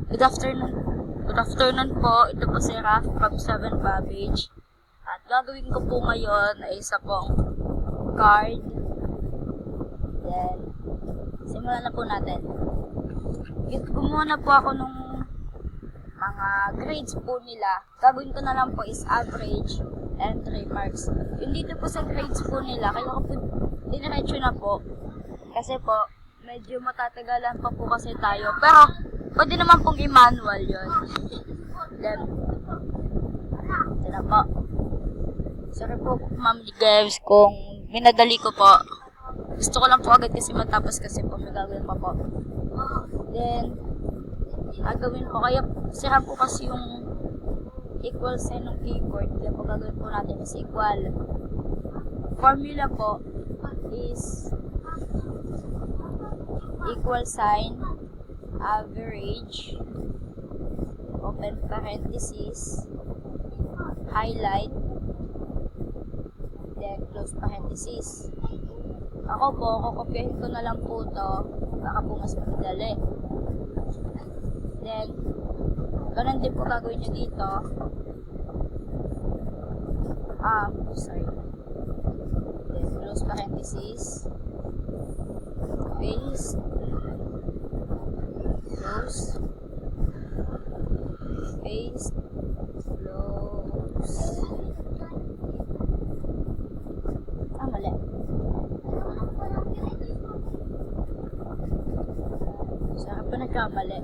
Good afternoon. Good afternoon po. Ito po si Raf from 7 Babbage. At gagawin ko po ngayon ay isa pong card. Then, simulan na po natin. Gumawa na po ako nung mga grades po nila. Gagawin ko na lang po is average and 3 marks. Yung dito po sa grades po nila, kaya ko po diniretso na po. Kasi po, medyo matatagalan pa po kasi tayo. Pero, pwede naman pong i-manual yun. Then, ito na po. Sorry po, Ma'am Gives, kung minadali ko po. Gusto ko lang po agad kasi matapos kasi po may gagawin pa po. Then, gagawin po. Kaya, sira po kasi yung equal sign ng keyboard. Kaya po gagawin po natin is equal. Formula po is equal sign, average, open parenthesis, highlight, then close parenthesis. Ako po, kukopyahin ko na lang po ito, baka po mas madali. Then, ganun din po gagawin nyo dito. Sorry. Then, close parenthesis, paste, close, paste, close. Mali. Saan pa nagkamali?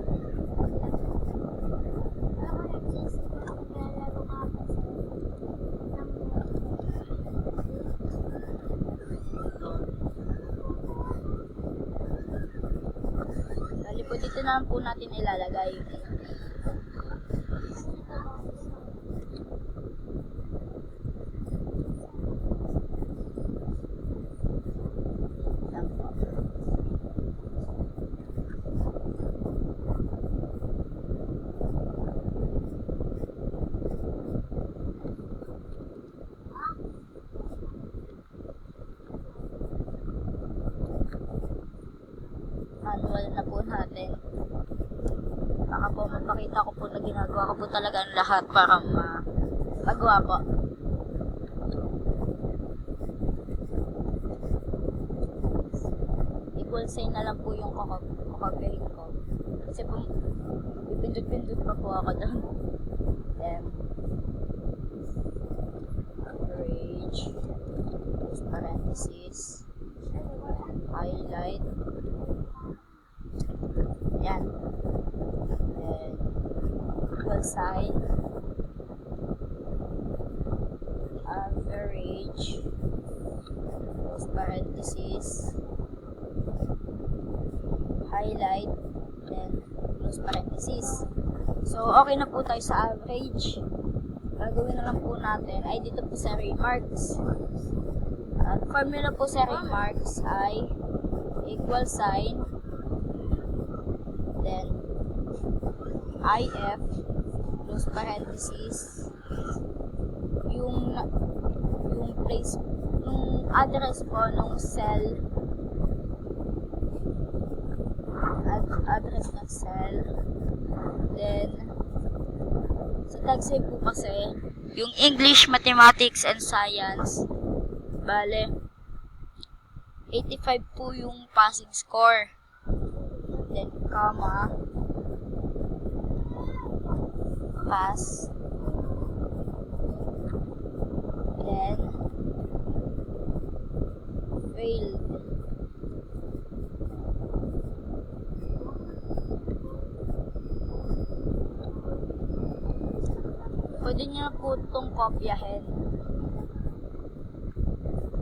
Bali po, dito na po natin ilalagay. Manual na po natin. Baka po mapakita ko po na ginagawa ko po talaga ang lahat para magawa po. Equal sign na lang po yung kukopyahin ko. Kasi po, pipindot-pindot pa po ako doon. Then, average, parenthesis, highlight, yan. Then, equal sign, average, close parenthesis, highlight, then close parenthesis. So, okay na po tayo sa average. Gagawin na lang po natin ay dito po sa remarks. At formula po sa remarks ay equal sign, then if, close parenthesis, yung place, yung address po nung cell, address ng cell, then sa tag-save po kasi yung English, Mathematics, and Science, bale 85 po yung passing score, then comma, pass, then failed. Pwede nyo na po itong kopyahin.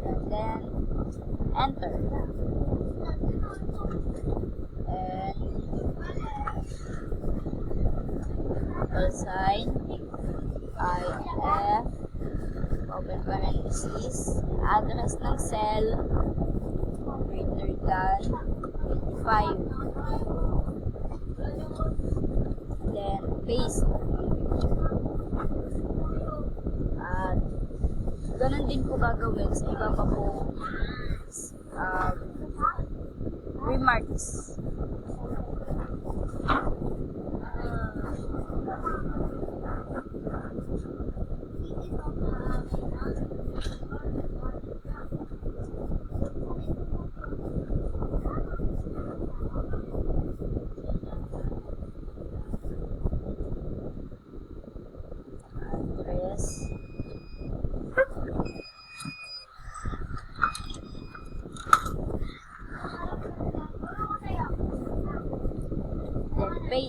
And then, enter. And, equal sign, if, open parenthesis, address ng cell, greater than 25. Then, paste. At, ganun din po gagawin sa iba pa po remarks.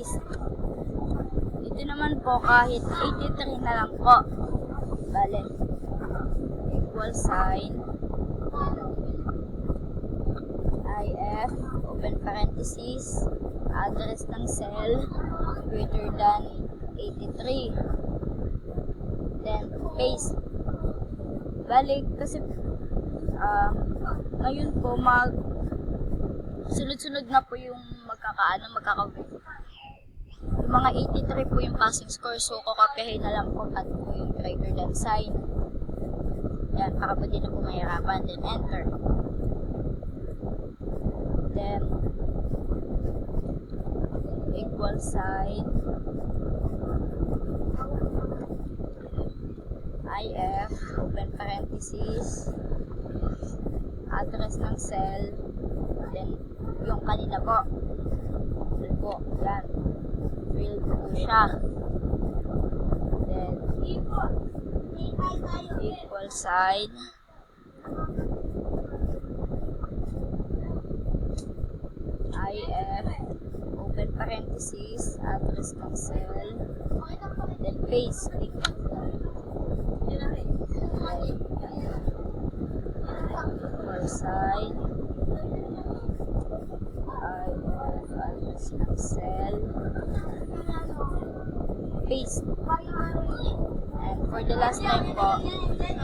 paste. Dito naman po kahit 83 na lang po. Bale, equal sign, if, open parenthesis, address ng cell, greater than 83. Then, paste. Balik, kasi, ngayon po, sunod-sunod na po yung yung mga 83 po yung passing score, so kukapihin na lang po at po yung greater than sign. Yan, para po din na po mahirapan. Then, enter. Then, equal sign, if, open parenthesis, address ng cell, then, yung kanina po, yan, filled po siya. Then, equal sign, if, open parenthesis, address ng cell, then paste. Equal sign, if, address ng cell, paste. And for the last time po, if,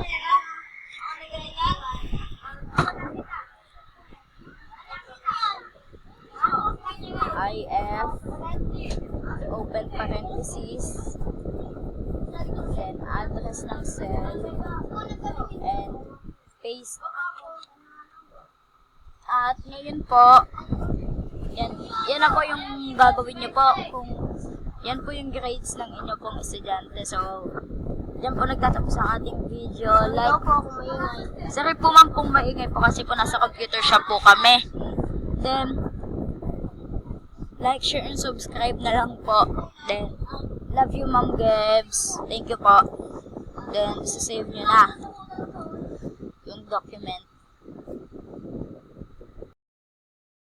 open parenthesis, then address ng cell, and paste. At ngayon po, yan na po yung gagawin nyo po kung yan po yung grades ng inyo pong estudyante. So, yan po nagtatapos ang ating video. Like, sorry po ma'am kung maingay po kasi po nasa computer shop po kami. Then, like, share, and subscribe na lang po. Then, love you Ma'am Gebs. Thank you po. Then, sasave nyo na yung document.